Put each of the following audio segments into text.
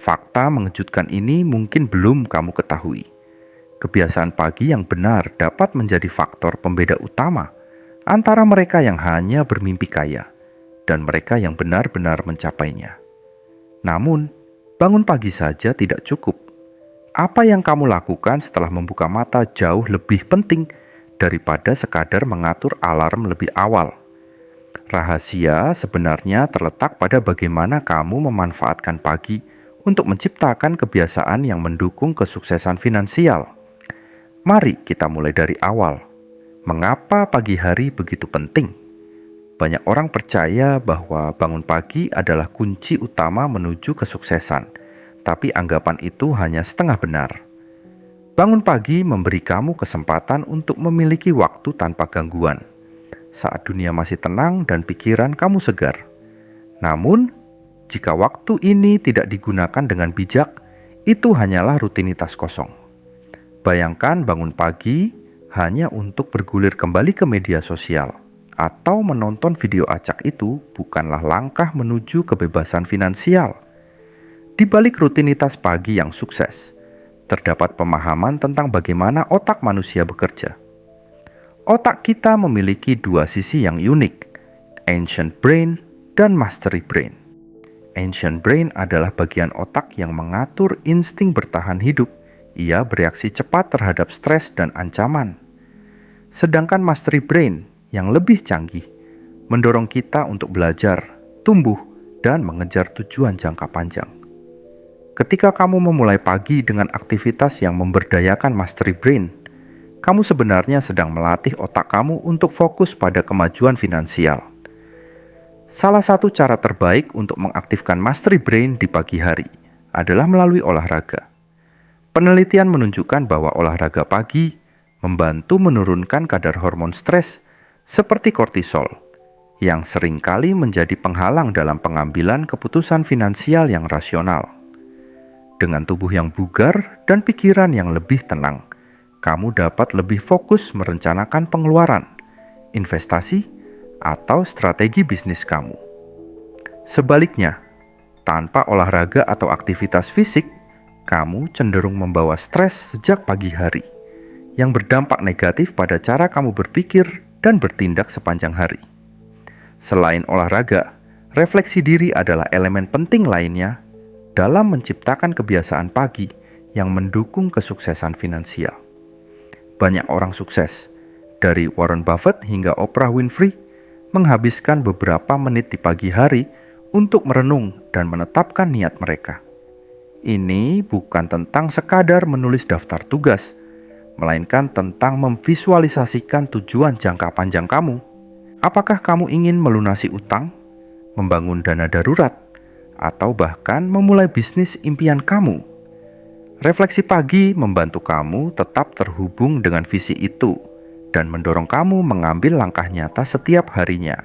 Fakta mengejutkan ini mungkin belum kamu ketahui. Kebiasaan pagi yang benar dapat menjadi faktor pembeda utama antara mereka yang hanya bermimpi kaya dan mereka yang benar-benar mencapainya. Namun, bangun pagi saja tidak cukup. Apa yang kamu lakukan setelah membuka mata jauh lebih penting daripada sekadar mengatur alarm lebih awal. Rahasia sebenarnya terletak pada bagaimana kamu memanfaatkan pagi untuk menciptakan kebiasaan yang mendukung kesuksesan finansial. Mari kita mulai dari awal. Mengapa pagi hari begitu penting? Banyak orang percaya bahwa bangun pagi adalah kunci utama menuju kesuksesan, tapi anggapan itu hanya setengah benar. Bangun pagi memberi kamu kesempatan untuk memiliki waktu tanpa gangguan, saat dunia masih tenang dan pikiran kamu segar. Namun, jika waktu ini tidak digunakan dengan bijak, itu hanyalah rutinitas kosong. Bayangkan bangun pagi hanya untuk bergulir kembali ke media sosial atau menonton video acak, itu bukanlah langkah menuju kebebasan finansial. Di balik rutinitas pagi yang sukses, terdapat pemahaman tentang bagaimana otak manusia bekerja. Otak kita memiliki dua sisi yang unik, ancient brain dan mastery brain. Ancient brain adalah bagian otak yang mengatur insting bertahan hidup. Ia bereaksi cepat terhadap stres dan ancaman. Sedangkan mastery brain yang lebih canggih mendorong kita untuk belajar, tumbuh, dan mengejar tujuan jangka panjang. Ketika kamu memulai pagi dengan aktivitas yang memberdayakan mastery brain, kamu sebenarnya sedang melatih otak kamu untuk fokus pada kemajuan finansial. Salah satu cara terbaik untuk mengaktifkan mastery brain di pagi hari adalah melalui olahraga. Penelitian menunjukkan bahwa olahraga pagi membantu menurunkan kadar hormon stres seperti kortisol, yang seringkali menjadi penghalang dalam pengambilan keputusan finansial yang rasional. Dengan tubuh yang bugar dan pikiran yang lebih tenang, kamu dapat lebih fokus merencanakan pengeluaran, investasi, atau strategi bisnis kamu. Sebaliknya, tanpa olahraga atau aktivitas fisik, kamu cenderung membawa stres sejak pagi hari, yang berdampak negatif pada cara kamu berpikir dan bertindak sepanjang hari. Selain olahraga, refleksi diri adalah elemen penting lainnya dalam menciptakan kebiasaan pagi yang mendukung kesuksesan finansial. Banyak orang sukses, dari Warren Buffett hingga Oprah Winfrey, menghabiskan beberapa menit di pagi hari untuk merenung dan menetapkan niat mereka. Ini bukan tentang sekadar menulis daftar tugas, melainkan tentang memvisualisasikan tujuan jangka panjang kamu. Apakah kamu ingin melunasi utang, membangun dana darurat, atau bahkan memulai bisnis impian kamu? Refleksi pagi membantu kamu tetap terhubung dengan visi itu dan mendorong kamu mengambil langkah nyata setiap harinya.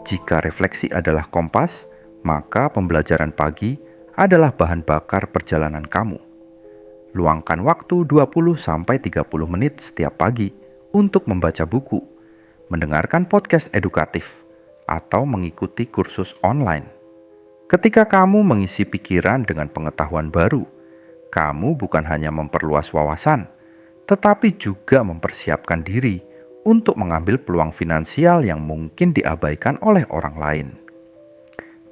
Jika refleksi adalah kompas, maka pembelajaran pagi adalah bahan bakar perjalanan kamu. Luangkan waktu 20-30 menit setiap pagi untuk membaca buku, mendengarkan podcast edukatif, atau mengikuti kursus online. Ketika kamu mengisi pikiran dengan pengetahuan baru, kamu bukan hanya memperluas wawasan, tetapi juga mempersiapkan diri untuk mengambil peluang finansial yang mungkin diabaikan oleh orang lain.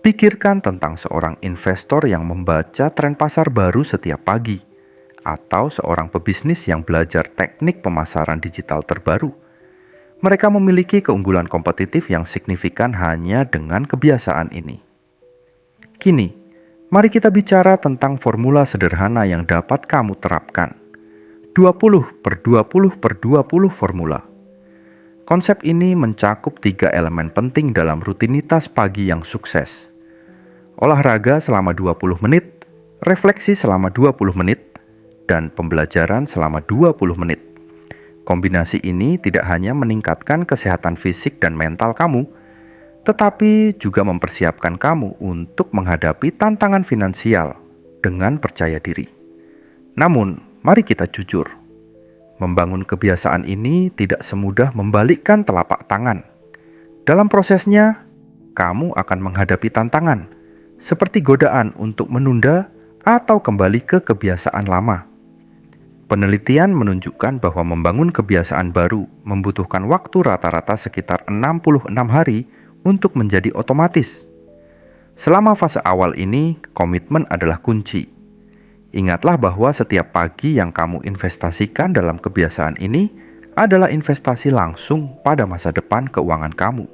Pikirkan tentang seorang investor yang membaca tren pasar baru setiap pagi, atau seorang pebisnis yang belajar teknik pemasaran digital terbaru. Mereka memiliki keunggulan kompetitif yang signifikan hanya dengan kebiasaan ini. Kini, mari kita bicara tentang formula sederhana yang dapat kamu terapkan. 20/20/20 formula. Konsep ini mencakup 3 elemen penting dalam rutinitas pagi yang sukses. Olahraga selama 20 menit, refleksi selama 20 menit, dan pembelajaran selama 20 menit. Kombinasi ini tidak hanya meningkatkan kesehatan fisik dan mental kamu, tetapi juga mempersiapkan kamu untuk menghadapi tantangan finansial dengan percaya diri. Namun, mari kita jujur. Membangun kebiasaan ini tidak semudah membalikkan telapak tangan. Dalam prosesnya, kamu akan menghadapi tantangan, seperti godaan untuk menunda atau kembali ke kebiasaan lama. Penelitian menunjukkan bahwa membangun kebiasaan baru membutuhkan waktu rata-rata sekitar 66 hari untuk menjadi otomatis. Selama fase awal ini, komitmen adalah kunci. Ingatlah bahwa setiap pagi yang kamu investasikan dalam kebiasaan ini adalah investasi langsung pada masa depan keuangan kamu.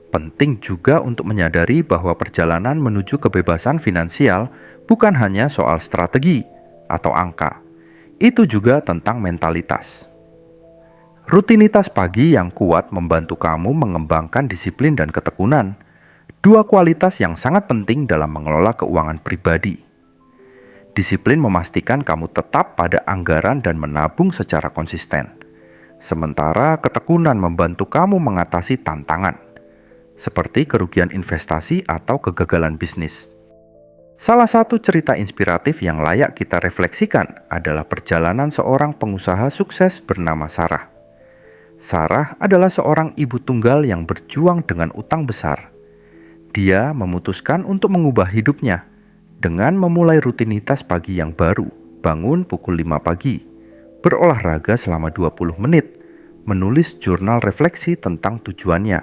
Penting juga untuk menyadari bahwa perjalanan menuju kebebasan finansial bukan hanya soal strategi atau angka. Itu juga tentang mentalitas. Rutinitas pagi yang kuat membantu kamu mengembangkan disiplin dan ketekunan, dua kualitas yang sangat penting dalam mengelola keuangan pribadi. Disiplin memastikan kamu tetap pada anggaran dan menabung secara konsisten. Sementara ketekunan membantu kamu mengatasi tantangan, seperti kerugian investasi atau kegagalan bisnis. Salah satu cerita inspiratif yang layak kita refleksikan adalah perjalanan seorang pengusaha sukses bernama Sarah. Sarah adalah seorang ibu tunggal yang berjuang dengan utang besar. Dia memutuskan untuk mengubah hidupnya dengan memulai rutinitas pagi yang baru, bangun pukul 5 pagi, berolahraga selama 20 menit, menulis jurnal refleksi tentang tujuannya,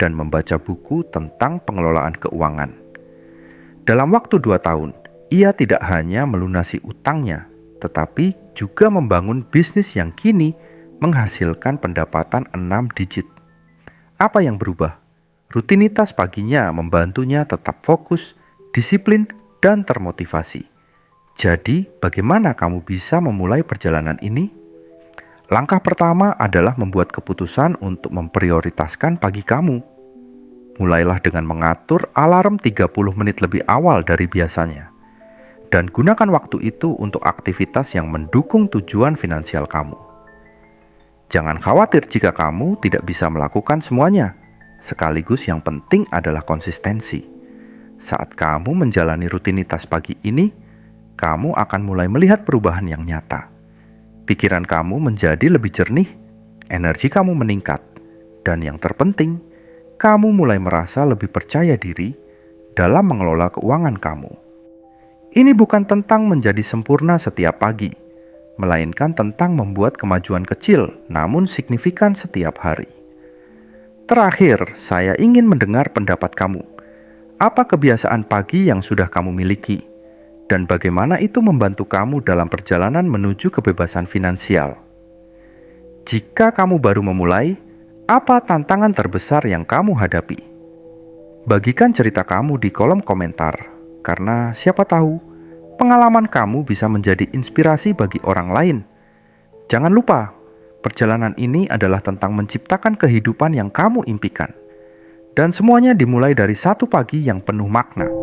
dan membaca buku tentang pengelolaan keuangan. Dalam waktu 2 tahun, ia tidak hanya melunasi utangnya, tetapi juga membangun bisnis yang kini menghasilkan pendapatan 6 digit. Apa yang berubah? Rutinitas paginya membantunya tetap fokus, disiplin, dan termotivasi. Jadi, bagaimana kamu bisa memulai perjalanan ini? Langkah pertama adalah membuat keputusan untuk memprioritaskan pagi kamu. Mulailah dengan mengatur alarm 30 menit lebih awal dari biasanya. Dan gunakan waktu itu untuk aktivitas yang mendukung tujuan finansial kamu. Jangan khawatir jika kamu tidak bisa melakukan semuanya. Sekaligus yang penting adalah konsistensi. Saat kamu menjalani rutinitas pagi ini, kamu akan mulai melihat perubahan yang nyata. Pikiran kamu menjadi lebih jernih, energi kamu meningkat, dan yang terpenting, kamu mulai merasa lebih percaya diri dalam mengelola keuangan kamu. Ini bukan tentang menjadi sempurna setiap pagi, melainkan tentang membuat kemajuan kecil namun signifikan setiap hari. Terakhir, saya ingin mendengar pendapat kamu. Apa kebiasaan pagi yang sudah kamu miliki? Dan bagaimana itu membantu kamu dalam perjalanan menuju kebebasan finansial? Jika kamu baru memulai, apa tantangan terbesar yang kamu hadapi? Bagikan cerita kamu di kolom komentar, karena siapa tahu pengalaman kamu bisa menjadi inspirasi bagi orang lain. Jangan lupa, perjalanan ini adalah tentang menciptakan kehidupan yang kamu impikan. Dan semuanya dimulai dari satu pagi yang penuh makna.